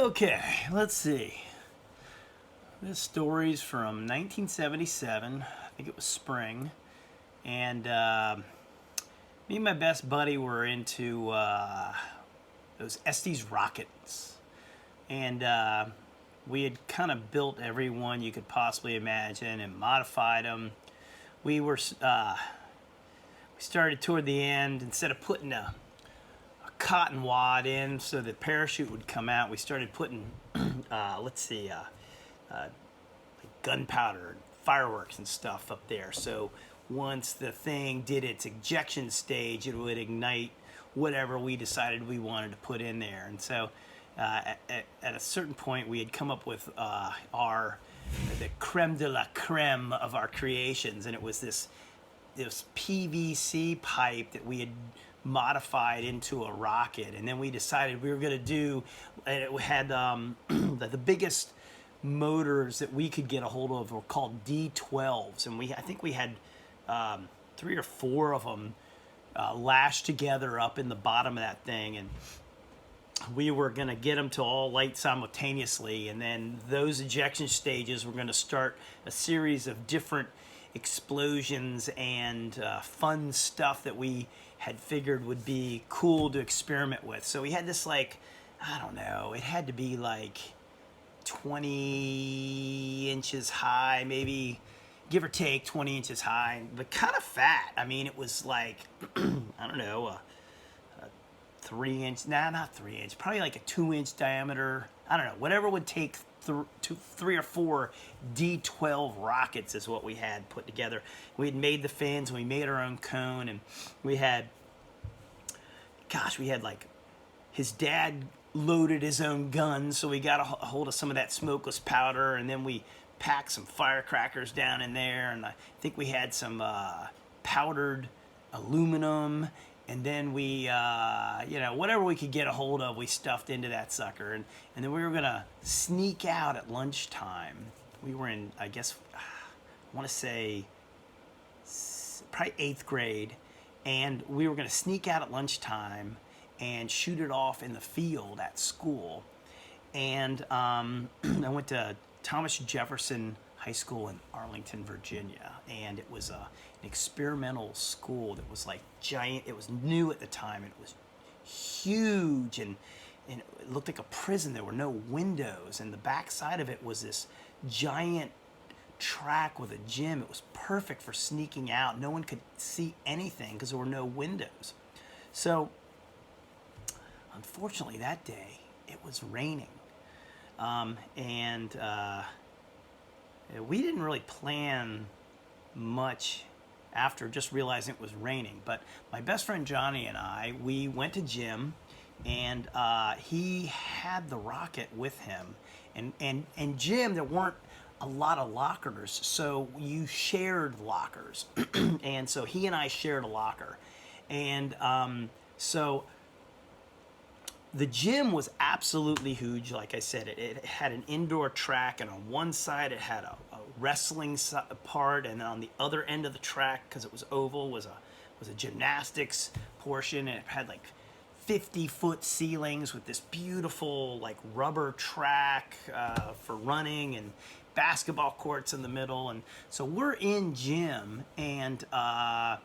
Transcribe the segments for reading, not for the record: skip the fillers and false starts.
Okay, let's see. This story's from 1977. I think it was spring. And me and my best buddy were into those Estes rockets. And we had kind of built every one you could possibly imagine and modified them. We started toward the end, instead of putting a cotton wad in so the parachute would come out, we started putting, gunpowder and fireworks and stuff up there. So once the thing did its ejection stage, it would ignite whatever we decided we wanted to put in there. And so at a certain point, we had come up with the creme de la creme of our creations, and it was this PVC pipe that we had modified into a rocket. And then we decided we were going to do, and it had the biggest motors that we could get a hold of were called D12s, and I think we had 3 or 4 of them lashed together up in the bottom of that thing, and we were going to get them to all light simultaneously. And then those ejection stages were going to start a series of different explosions and fun stuff that we had figured would be cool to experiment with. So we had this, like, I don't know, it had to be like 20 inches high, maybe give or take 20 inches high, but kind of fat. I mean, it was like, I don't know, a 3-inch, not 3-inch, probably like a 2-inch diameter. I don't know, whatever would take 3 or 4 D12 rockets is what we had put together. We had made the fins, we made our own cone, and we had like, his dad loaded his own gun, so we got a hold of some of that smokeless powder, and then we packed some firecrackers down in there, and I think we had some powdered aluminum, and then we, whatever we could get a hold of, we stuffed into that sucker, and then we were gonna sneak out at lunchtime. We were in, I guess, I want to say probably 8th grade, and we were gonna sneak out at lunchtime and shoot it off in the field at school. And I went to Thomas Jefferson High School in Arlington, Virginia, and it was an experimental school that was like giant. It was new at the time. It was huge, and it looked like a prison. There were no windows, and the back side of it was this giant track with a gym. It was perfect for sneaking out. No one could see anything because there were no windows. So unfortunately, that day it was raining, and we didn't really plan much after just realizing it was raining. But my best friend Johnny and I, we went to gym, and he had the rocket with him. And gym, there weren't a lot of lockers, so you shared lockers. And so he and I shared a locker. And so the gym was absolutely huge. Like I said, it had an indoor track, and on one side it had a wrestling part, and on the other end of the track, because it was oval, was a gymnastics portion, and it had like 50-foot ceilings with this beautiful like rubber track for running, and basketball courts in the middle. And so we're in gym, and all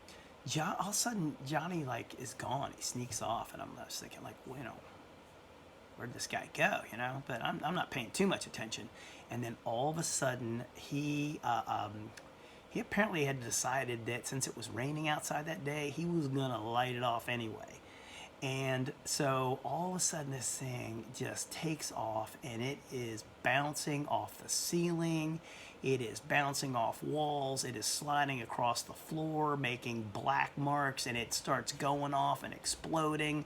of a sudden Johnny like is gone. He sneaks off, and I'm just thinking like, where'd this guy go, But I'm not paying too much attention. And then all of a sudden, he apparently had decided that since it was raining outside that day, he was gonna light it off anyway. And so all of a sudden, this thing just takes off, and it is bouncing off the ceiling. It is bouncing off walls. It is sliding across the floor, making black marks, and it starts going off and exploding.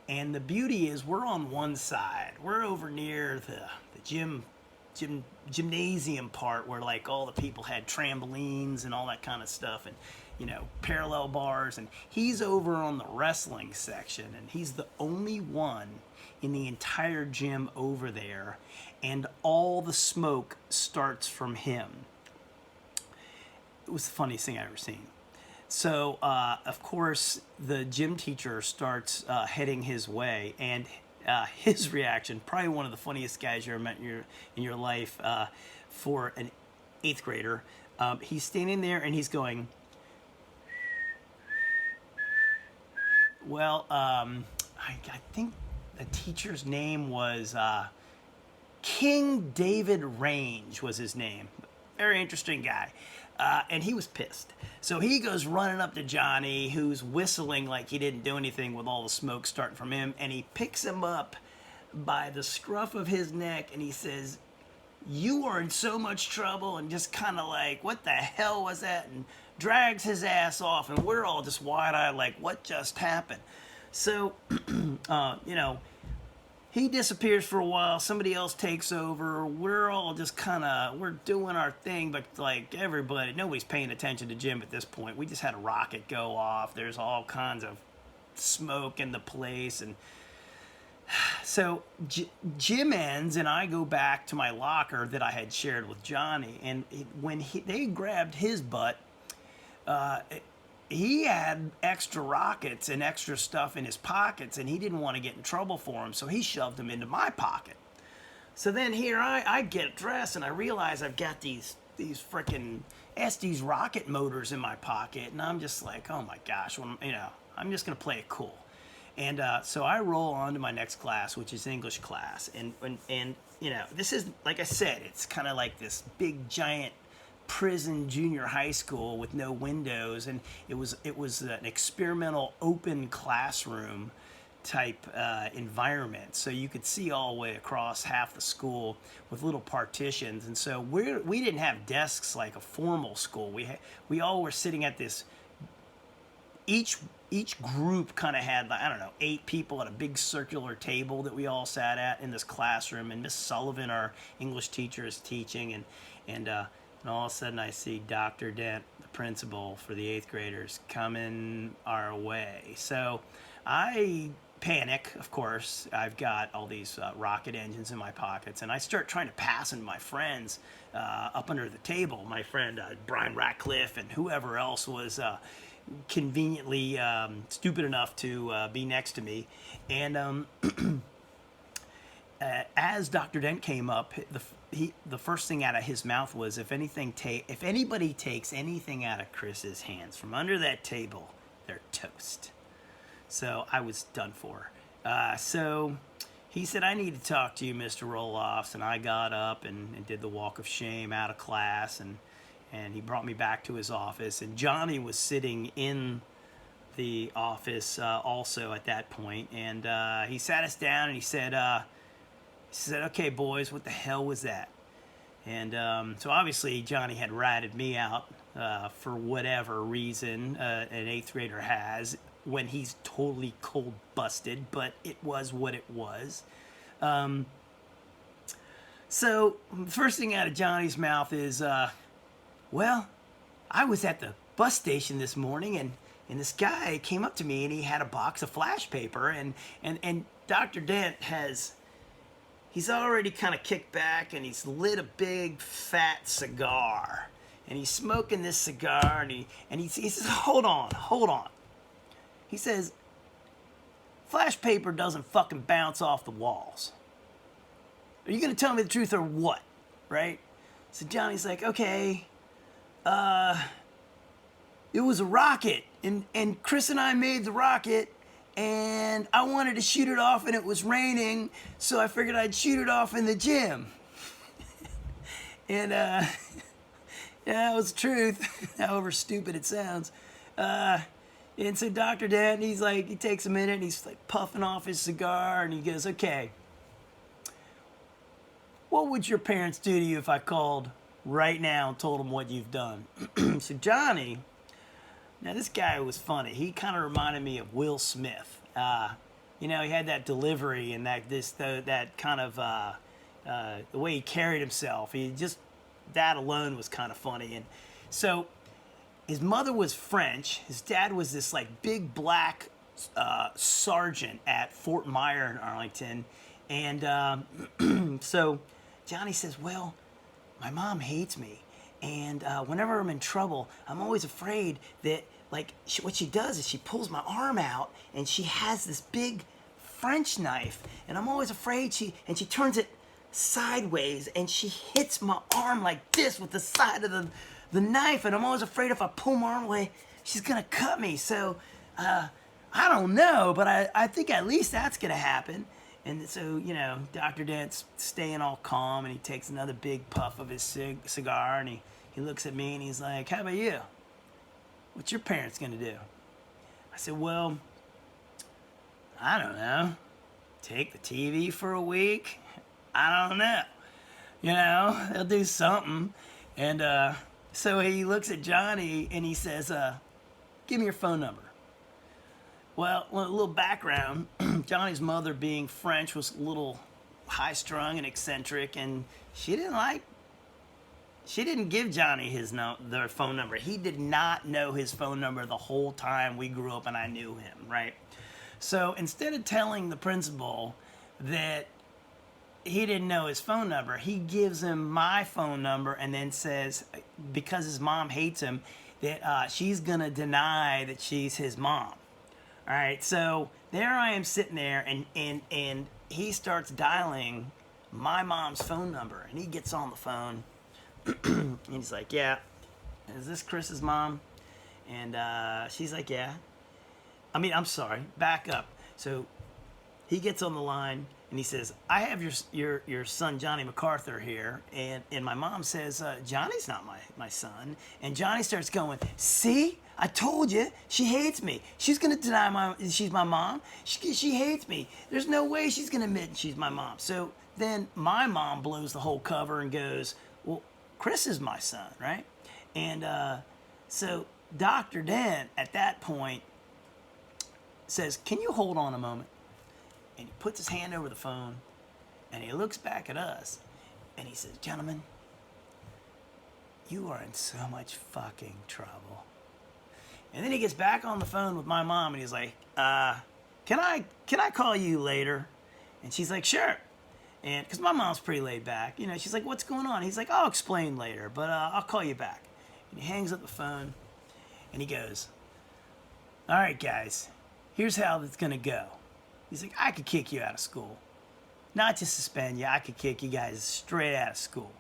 And the beauty is, we're on one side. We're over near the gymnasium part, where like all the people had trampolines and all that kind of stuff, and parallel bars. And he's over on the wrestling section, and he's the only one in the entire gym over there, and all the smoke starts from him. It was the funniest thing I've ever seen. So, of course, the gym teacher starts heading his way, and his reaction, probably one of the funniest guys you ever met in your life, for an 8th grader. He's standing there and he's going, well, I think the teacher's name was King David Range was his name. Very interesting guy. And he was pissed. So he goes running up to Johnny, who's whistling like he didn't do anything with all the smoke starting from him, and he picks him up by the scruff of his neck and he says, "You are in so much trouble," and just kind of like, what the hell was that? And drags his ass off, and we're all just wide-eyed like, what just happened? So, he disappears for a while, somebody else takes over, we're all just we're doing our thing, but like nobody's paying attention to Jim at this point. We just had a rocket go off, there's all kinds of smoke in the place, and so Jim ends, and I go back to my locker that I had shared with Johnny, and when they grabbed his butt, he had extra rockets and extra stuff in his pockets, and he didn't want to get in trouble for them, so he shoved them into my pocket. So then here I get dressed, and I realize I've got these freaking Estes rocket motors in my pocket, and I'm just like, oh my gosh, I'm just gonna play it cool. And so I roll on to my next class, which is English class, and this is, like I said, it's kind of like this big giant prison junior high school with no windows, and it was an experimental open classroom type environment, so you could see all the way across half the school with little partitions. And so we didn't have desks like a formal school. We all were sitting at this, each group kind of had, I don't know, 8 people at a big circular table that we all sat at in this classroom, and Miss Sullivan, our English teacher, is teaching, and all of a sudden I see Dr. Dent, the principal for the 8th graders, coming our way. So I panic, of course. I've got all these rocket engines in my pockets, and I start trying to pass them to my friends up under the table. My friend Brian Ratcliffe and whoever else was conveniently stupid enough to be next to me. And as Dr. Dent came up, the first thing out of his mouth was, if anybody takes anything out of Chris's hands from under that table, they're toast. So I was done for. So he said, "I need to talk to you, Mr. Roloffs," and I got up and did the walk of shame out of class, and he brought me back to his office, and Johnny was sitting in the office also at that point, and he sat us down and he said, "Okay, boys, what the hell was that?" And so obviously Johnny had ratted me out for whatever reason an 8th grader has when he's totally cold busted, but it was what it was. So first thing out of Johnny's mouth is, "Well, I was at the bus station this morning, and this guy came up to me, and he had a box of flash paper, and Dr. Dent he's already kind of kicked back, and he's lit a big fat cigar, and he's smoking this cigar, and he says, hold on. He says, flash paper doesn't fucking bounce off the walls. Are you gonna tell me the truth or what?" Right? So Johnny's like, "Okay, it was a rocket, and Chris and I made the rocket, and I wanted to shoot it off, and it was raining, so I figured I'd shoot it off in the gym." And yeah, that was the truth, however stupid it sounds. And so Dr. Dent, he takes a minute, and he's like puffing off his cigar, and he goes, "Okay, what would your parents do to you if I called right now and told them what you've done?" So Johnny, now this guy was funny. He kind of reminded me of Will Smith. He had that delivery and that kind of the way he carried himself. That alone was kind of funny. And so his mother was French. His dad was this like big black sergeant at Fort Myer in Arlington. And so Johnny says, "Well, my mom hates me, and whenever I'm in trouble, I'm always afraid that what she does is she pulls my arm out, and she has this big French knife, and I'm always afraid she turns it sideways, and she hits my arm like this with the side of the knife, and I'm always afraid if I pull my arm away, she's gonna cut me. So I don't know, but I think at least that's gonna happen. And so, you know, Dr. Dent's staying all calm, and he takes another big puff of his cigar, and he looks at me, and he's like, how about you? What's your parents gonna do? I said, well, I don't know. Take the TV for a week? I don't know. You know, they'll do something. And so he looks at Johnny and he says, give me your phone number. Well, a little background. Johnny's mother, being French, was a little high-strung and eccentric, and she didn't give Johnny their phone number. He did not know his phone number the whole time we grew up and I knew him, right? So instead of telling the principal that he didn't know his phone number, he gives him my phone number and then says, because his mom hates him, that she's gonna deny that she's his mom. All right, so there I am sitting there, and he starts dialing my mom's phone number, and he gets on the phone, and he's like, yeah, is this Chris's mom? And she's like, yeah. I'm sorry, back up. So he gets on the line, and he says, I have your son, Johnny MacArthur, here. And my mom says, Johnny's not my son. And Johnny starts going, see? I told you, she hates me. She's going to deny she's my mom. She hates me. There's no way she's going to admit she's my mom. So then my mom blows the whole cover and goes, well, Chris is my son, right? And so Dr. Dent, at that point, says, can you hold on a moment? And he puts his hand over the phone, and he looks back at us, and he says, gentlemen, you are in so much fucking trouble. And then he gets back on the phone with my mom, and he's like, can I call you later? And she's like, sure. And because my mom's pretty laid back, you know, she's like, what's going on? He's like, I'll explain later, but I'll call you back. And he hangs up the phone, and he goes, all right, guys, here's how it's going to go. He's like, I could kick you out of school. Not just suspend you, I could kick you guys straight out of school.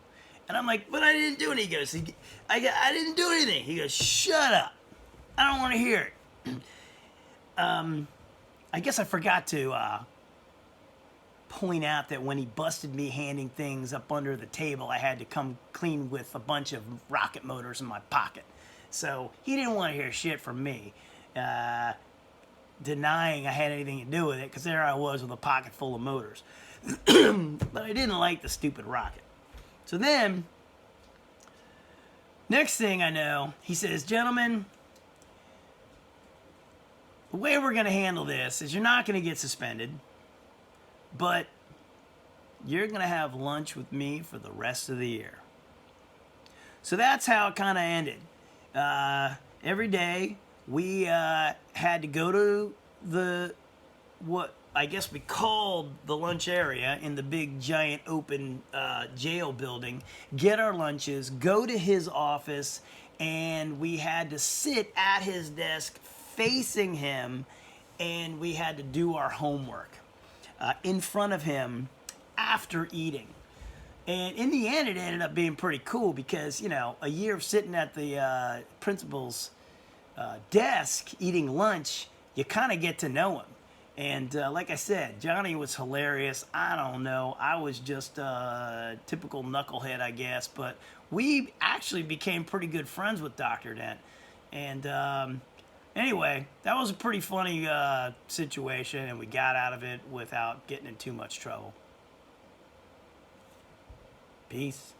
And I'm like, but I didn't do anything. He goes, I didn't do anything. He goes, shut up. I don't want to hear it. I guess I forgot to point out that when he busted me handing things up under the table, I had to come clean with a bunch of rocket motors in my pocket. So he didn't want to hear shit from me, denying I had anything to do with it, because there I was with a pocket full of motors. But I didn't like the stupid rocket. So then, next thing I know, he says, gentlemen, the way we're going to handle this is you're not going to get suspended, but you're going to have lunch with me for the rest of the year. So that's how it kind of ended. Every day we had to go to what I guess we called the lunch area in the big giant open jail building, get our lunches, go to his office, and we had to sit at his desk facing him, and we had to do our homework in front of him after eating. And in the end, it ended up being pretty cool because, you know, a year of sitting at the principal's desk eating lunch, you kind of get to know him. And like I said, Johnny was hilarious. I don't know. I was just a typical knucklehead, I guess. But we actually became pretty good friends with Dr. Dent. And anyway, that was a pretty funny situation, and we got out of it without getting in too much trouble. Peace.